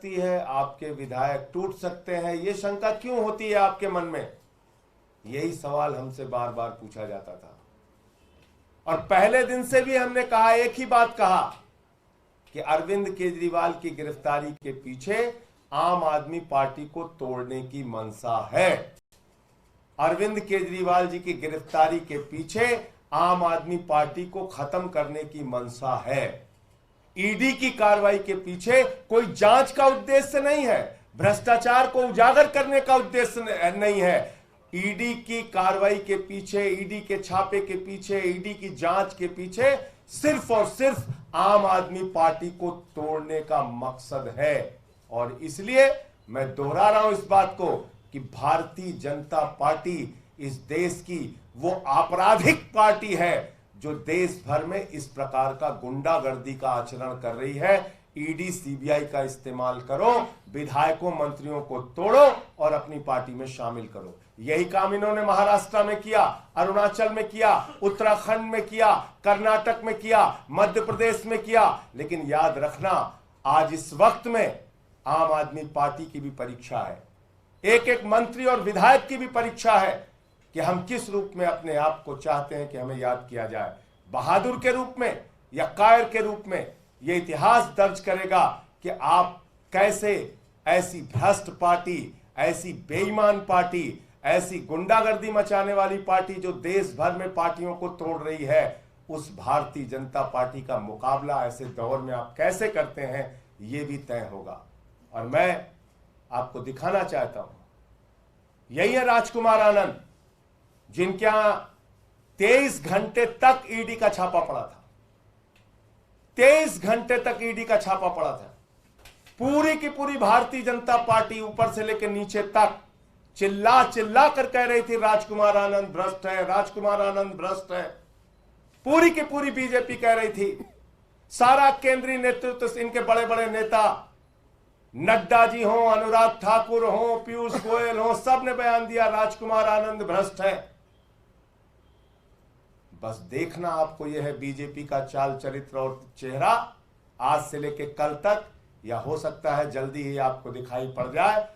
सकती है, आपके विधायक टूट सकते हैं, ये शंका क्यों होती है आपके मन में? यही सवाल हमसे बार बार पूछा जाता था और पहले दिन से भी हमने कहा, एक ही बात कहा कि अरविंद केजरीवाल की गिरफ्तारी के पीछे आम आदमी पार्टी को तोड़ने की मंशा है। अरविंद केजरीवाल जी की गिरफ्तारी के पीछे आम आदमी पार्टी को खत्म करने की मंशा है। ईडी की कार्रवाई के पीछे कोई जांच का उद्देश्य नहीं है, भ्रष्टाचार को उजागर करने का उद्देश्य नहीं है। ईडी की कार्रवाई के पीछे, ईडी के छापे के पीछे, ईडी की जांच के पीछे सिर्फ और सिर्फ आम आदमी पार्टी को तोड़ने का मकसद है। और इसलिए मैं दोहरा रहा हूं इस बात को कि भारतीय जनता पार्टी इस देश की वो आपराधिक पार्टी है जो देश भर में इस प्रकार का गुंडागर्दी का आचरण कर रही है। ईडी सीबीआई का इस्तेमाल करो, विधायकों मंत्रियों को तोड़ो और अपनी पार्टी में शामिल करो। यही काम इन्होंने महाराष्ट्र में किया, अरुणाचल में किया, उत्तराखंड में किया, कर्नाटक में किया, मध्य प्रदेश में किया। लेकिन याद रखना, आज इस वक्त में आम आदमी पार्टी की भी परीक्षा है, एक एक मंत्री और विधायक की भी परीक्षा है कि हम किस रूप में अपने आप को चाहते हैं कि हमें याद किया जाए, बहादुर के रूप में या कायर के रूप में। यह इतिहास दर्ज करेगा कि आप कैसे ऐसी भ्रष्ट पार्टी, ऐसी बेईमान पार्टी, ऐसी गुंडागर्दी मचाने वाली पार्टी जो देश भर में पार्टियों को तोड़ रही है, उस भारतीय जनता पार्टी का मुकाबला ऐसे दौर में आप कैसे करते हैं, यह भी तय होगा। और मैं आपको दिखाना चाहता हूं, यही है राजकुमार आनंद, जिनके यहां 23 घंटे तक ईडी का छापा पड़ा था। 23 घंटे तक ईडी का छापा पड़ा था। पूरी की पूरी भारतीय जनता पार्टी ऊपर से लेकर नीचे तक चिल्ला चिल्ला कर कह रही थी राजकुमार आनंद भ्रष्ट है, राजकुमार आनंद भ्रष्ट है। पूरी की पूरी बीजेपी कह रही थी, सारा केंद्रीय नेतृत्व, इनके बड़े बड़े नेता, नड्डा जी हो, अनुराग ठाकुर हो, पीयूष गोयल हो, सब ने बयान दिया राजकुमार आनंद भ्रष्ट है। बस देखना आपको यह है बीजेपी का चाल चरित्र और चेहरा आज से लेकर कल तक, या हो सकता है जल्दी ही आपको दिखाई पड़ जाए,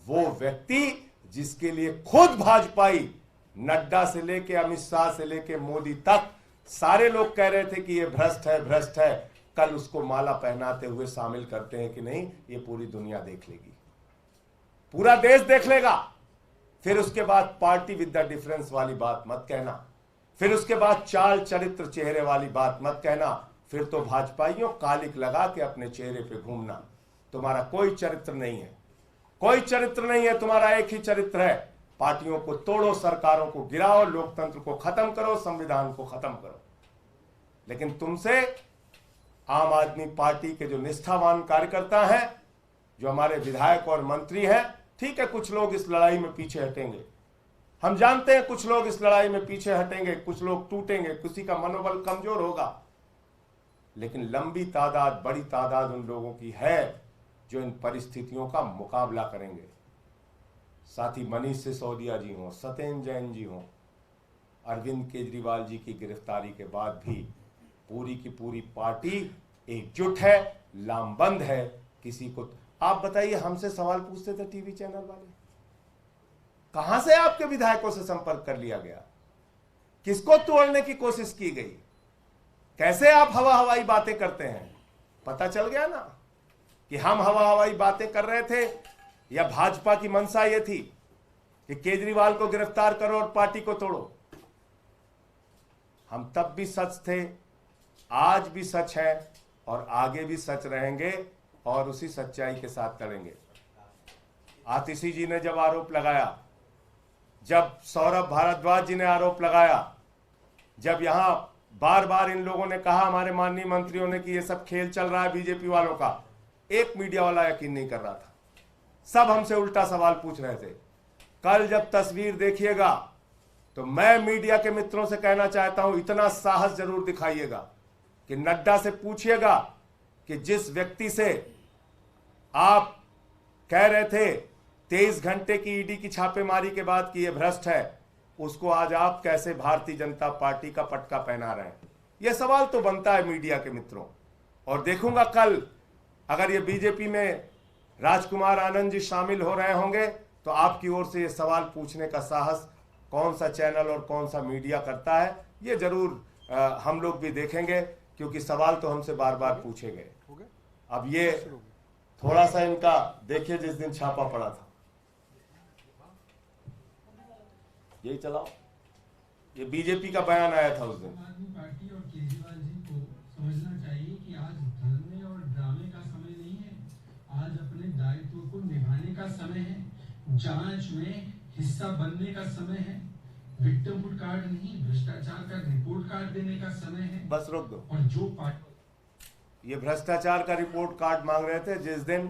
वो व्यक्ति जिसके लिए खुद भाजपाई, नड्डा से लेके अमित शाह से लेके मोदी तक सारे लोग कह रहे थे कि ये भ्रष्ट है, भ्रष्ट है, कल उसको माला पहनाते हुए शामिल करते हैं कि नहीं, ये पूरी दुनिया देख लेगी, पूरा देश देख लेगा। फिर उसके बाद पार्टी विद द डिफरेंस वाली बात मत कहना, फिर उसके बाद चाल चरित्र चेहरे वाली बात मत कहना। फिर तो भाजपाइयों कालिक लगा के अपने चेहरे पे घूमना। तुम्हारा कोई चरित्र नहीं है, कोई चरित्र नहीं है, तुम्हारा एक ही चरित्र है, पार्टियों को तोड़ो, सरकारों को गिराओ, लोकतंत्र को खत्म करो, संविधान को खत्म करो। लेकिन तुमसे आम आदमी पार्टी के जो निष्ठावान कार्यकर्ता हैं, जो हमारे विधायक और मंत्री हैं, ठीक है, कुछ लोग इस लड़ाई में पीछे हटेंगे, हम जानते हैं कुछ लोग इस लड़ाई में पीछे हटेंगे, कुछ लोग टूटेंगे, किसी का मनोबल कमजोर होगा, लेकिन लंबी तादाद, बड़ी तादाद उन लोगों की है जो इन परिस्थितियों का मुकाबला करेंगे। साथी मनीष सिसोदिया जी हों, सत्येंद्र जैन जी हों, अरविंद केजरीवाल जी की गिरफ्तारी के बाद भी पूरी की पूरी पार्टी एकजुट है, लामबंद है। किसी को आप बताइए, हमसे सवाल पूछते थे टीवी चैनल वाले, कहां से आपके विधायकों से संपर्क कर लिया गया, किसको तोड़ने की कोशिश की गई, कैसे आप हवा हवाई बातें करते हैं? पता चल गया ना कि हम हवा हवाई बातें कर रहे थे, या भाजपा की मंशा यह थी कि केजरीवाल को गिरफ्तार करो और पार्टी को तोड़ो। हम तब भी सच थे, आज भी सच है और आगे भी सच रहेंगे और उसी सच्चाई के साथ लड़ेंगे। आतिशी जी ने जब आरोप लगाया, जब सौरभ भारद्वाज जी ने आरोप लगाया, जब यहां बार बार इन लोगों ने कहा, हमारे माननीय मंत्रियों ने, कि ये सब खेल चल रहा है बीजेपी वालों का, एक मीडिया वाला यकीन नहीं कर रहा था, सब हमसे उल्टा सवाल पूछ रहे थे। कल जब तस्वीर देखिएगा तो मैं मीडिया के मित्रों से कहना चाहता हूं, इतना साहस जरूर दिखाइएगा कि नड्डा से पूछिएगा कि जिस व्यक्ति से आप कह रहे थे 23 घंटे की ईडी की छापेमारी के बाद कि यह भ्रष्ट है, उसको आज आप कैसे भारतीय जनता पार्टी का पटका पहना रहे हैं? यह सवाल तो बनता है मीडिया के मित्रों। और देखूंगा कल अगर ये बीजेपी में राजकुमार आनंद जी शामिल हो रहे होंगे तो आपकी ओर से ये सवाल पूछने का साहस कौन सा चैनल और कौन सा मीडिया करता है, ये जरूर हम लोग भी देखेंगे, क्योंकि सवाल तो हमसे बार बार पूछे गए। अब ये थोड़ा सा इनका देखिए, जिस दिन छापा पड़ा था, यही चलाओ, ये बीजेपी का बयान आया था उस दिन। आम आदमी पार्टी और केजरीवाल जी को समझना चाहिए कि आज धरने और ड्रामे का समय नहीं है, आज अपने दायित्व को निभाने का समय है, जांच में हिस्सा बनने का समय है, विक्टिमहुड कार्ड नहीं, भ्रष्टाचार का रिपोर्ट कार्ड देने का समय है। बस रोक दो। और जो पार्टी ये भ्रष्टाचार का रिपोर्ट कार्ड मांग रहे थे जिस दिन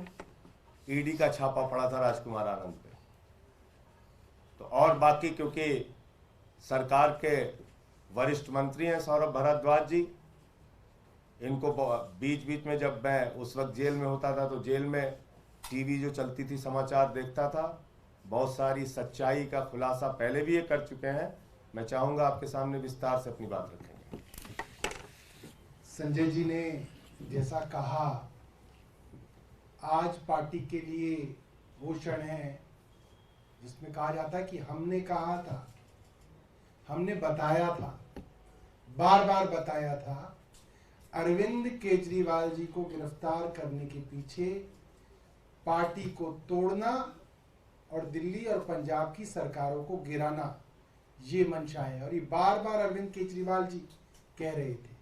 ईडी का छापा पड़ा था राजकुमार आनंद पे। तो और बाकी, क्योंकि सरकार के वरिष्ठ मंत्री हैं सौरभ भारद्वाज जी, इनको बीच बीच में जब मैं उस वक्त जेल में होता था तो जेल में टीवी जो चलती थी समाचार देखता था, बहुत सारी सच्चाई का खुलासा पहले भी ये कर चुके हैं। मैं चाहूंगा आपके सामने विस्तार से अपनी बात रखेंगे। संजय जी ने जैसा कहा, आज पार्टी के लिए वो क्षण है जिसमें कहा जाता है कि हमने कहा था, हमने बताया था, बार बार बताया था, अरविंद केजरीवाल जी को गिरफ्तार करने के पीछे पार्टी को तोड़ना और दिल्ली और पंजाब की सरकारों को गिराना ये मंशा है। और ये बार बार अरविंद केजरीवाल जी कह रहे थे।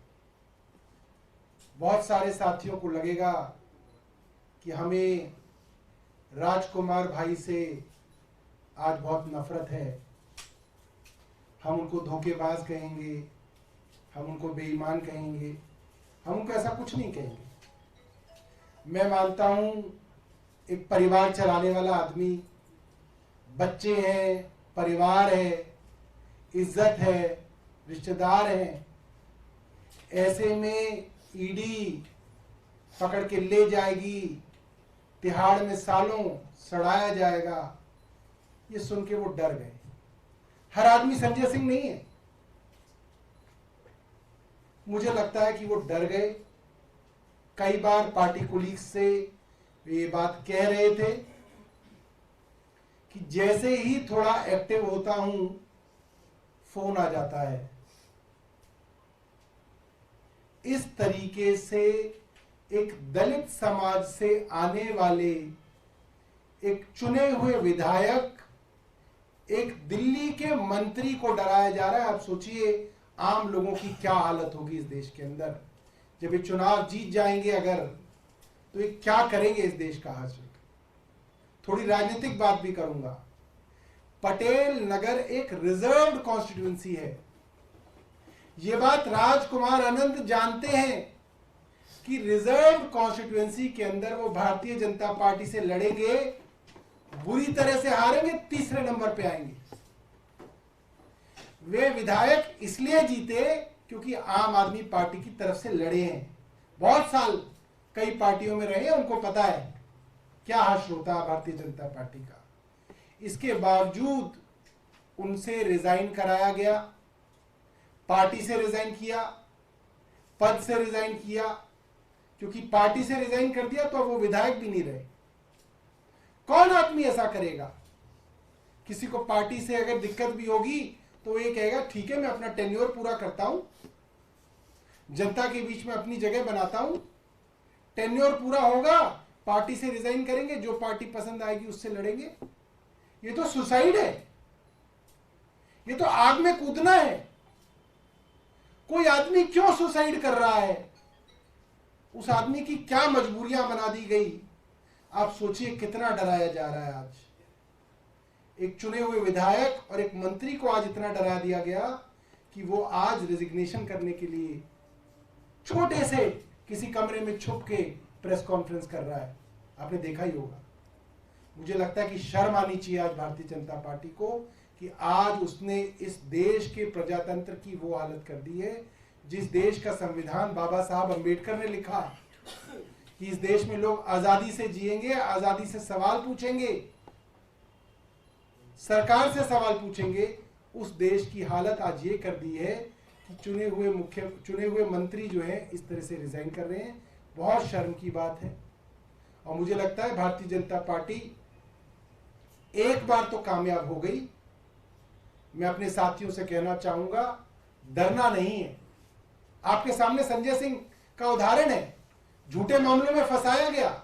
बहुत सारे साथियों को लगेगा कि हमें राजकुमार भाई से आज बहुत नफरत है, हम उनको धोखेबाज कहेंगे, हम उनको बेईमान कहेंगे, हम उनको ऐसा कुछ नहीं कहेंगे। मैं मानता हूं एक परिवार चलाने वाला आदमी, बच्चे हैं, परिवार है, इज्जत है, रिश्तेदार हैं, ऐसे में ईडी पकड़ के ले जाएगी, तिहाड़ में सालों सड़ाया जाएगा, ये सुन के वो डर गए। हर आदमी संजय सिंह नहीं है, मुझे लगता है कि वो डर गए। कई बार पार्टी कोलीग से ये बात कह रहे थे कि जैसे ही थोड़ा एक्टिव होता हूं फोन आ जाता है। इस तरीके से एक दलित समाज से आने वाले एक चुने हुए विधायक, एक दिल्ली के मंत्री को डराया जा रहा है। आप सोचिए आम लोगों की क्या हालत होगी इस देश के अंदर जब ये चुनाव जीत जाएंगे अगर, तो ये क्या करेंगे इस देश का हाल। थोड़ी राजनीतिक बात भी करूंगा। पटेल नगर एक रिजर्व्ड कॉन्स्टिट्यूएंसी है। ये बात राजकुमार आनंद जानते हैं कि रिजर्व्ड कॉन्स्टिट्यूएंसी के अंदर वो भारतीय जनता पार्टी से लड़ेंगे, बुरी तरह से हारेंगे, तीसरे नंबर पे आएंगे। वे विधायक इसलिए जीते क्योंकि आम आदमी पार्टी की तरफ से लड़े हैं, बहुत साल कई पार्टियों में रहे, उनको पता है क्या हश्र होता है भारतीय जनता पार्टी का। इसके बावजूद उनसे रिजाइन कराया गया, पार्टी से रिजाइन किया, पद से रिजाइन किया, क्योंकि पार्टी से रिजाइन कर दिया तो वो विधायक भी नहीं रहे। कौन आदमी ऐसा करेगा? किसी को पार्टी से अगर दिक्कत भी होगी तो ये कहेगा ठीक है मैं अपना टेन्योर पूरा करता हूं, जनता के बीच में अपनी जगह बनाता हूं, टेन्योर पूरा होगा, पार्टी से रिजाइन करेंगे, जो पार्टी पसंद आएगी उससे लड़ेंगे। ये तो सुसाइड है, ये तो आग में कूदना है। कोई आदमी क्यों सुसाइड कर रहा है? उस आदमी की क्या मजबूरियां बना दी गई? आप सोचिए कितना डराया जा रहा है। आज एक चुने हुए विधायक और एक मंत्री को आज इतना डरा दिया गया कि वो आज रेजिग्नेशन करने के लिए छोटे से किसी कमरे में छुप के प्रेस कॉन्फ्रेंस कर रहा है। आपने देखा ही होगा। मुझे लगता है कि शर्म आनी चाहिए आज भारतीय जनता पार्टी को कि आज उसने इस देश के प्रजातंत्र की वो हालत कर दी है जिस देश का संविधान बाबा साहब अंबेडकर ने लिखा कि इस देश में लोग आजादी से जिएंगे, आजादी से सवाल पूछेंगे, सरकार से सवाल पूछेंगे। उस देश की हालत आज ये कर दी है कि चुने हुए मंत्री जो है इस तरह से रिजाइन कर रहे हैं। बहुत शर्म की बात है। और मुझे लगता है भारतीय जनता पार्टी एक बार तो कामयाब हो गई। मैं अपने साथियों से कहना चाहूंगा, डरना नहीं है। आपके सामने संजय सिंह का उदाहरण है, झूठे मामलों में फंसाया गया,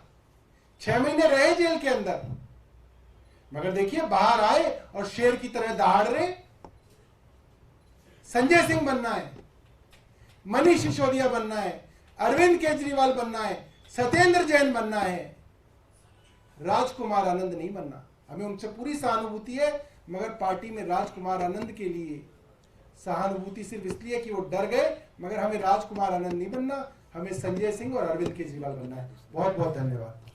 6 महीने रहे जेल के अंदर, मगर देखिए बाहर आए और शेर की तरह दहाड़ रहे। संजय सिंह बनना है, मनीष सिसोदिया बनना है, अरविंद केजरीवाल बनना है, सत्येंद्र जैन बनना है, राजकुमार आनंद नहीं बनना। हमें उनसे पूरी सहानुभूति है, मगर पार्टी में राजकुमार आनंद के लिए सहानुभूति सिर्फ इसलिए कि वो डर गए, मगर हमें राजकुमार आनंद नहीं बनना, हमें संजय सिंह और अरविंद केजरीवाल बनना है। बहुत बहुत धन्यवाद।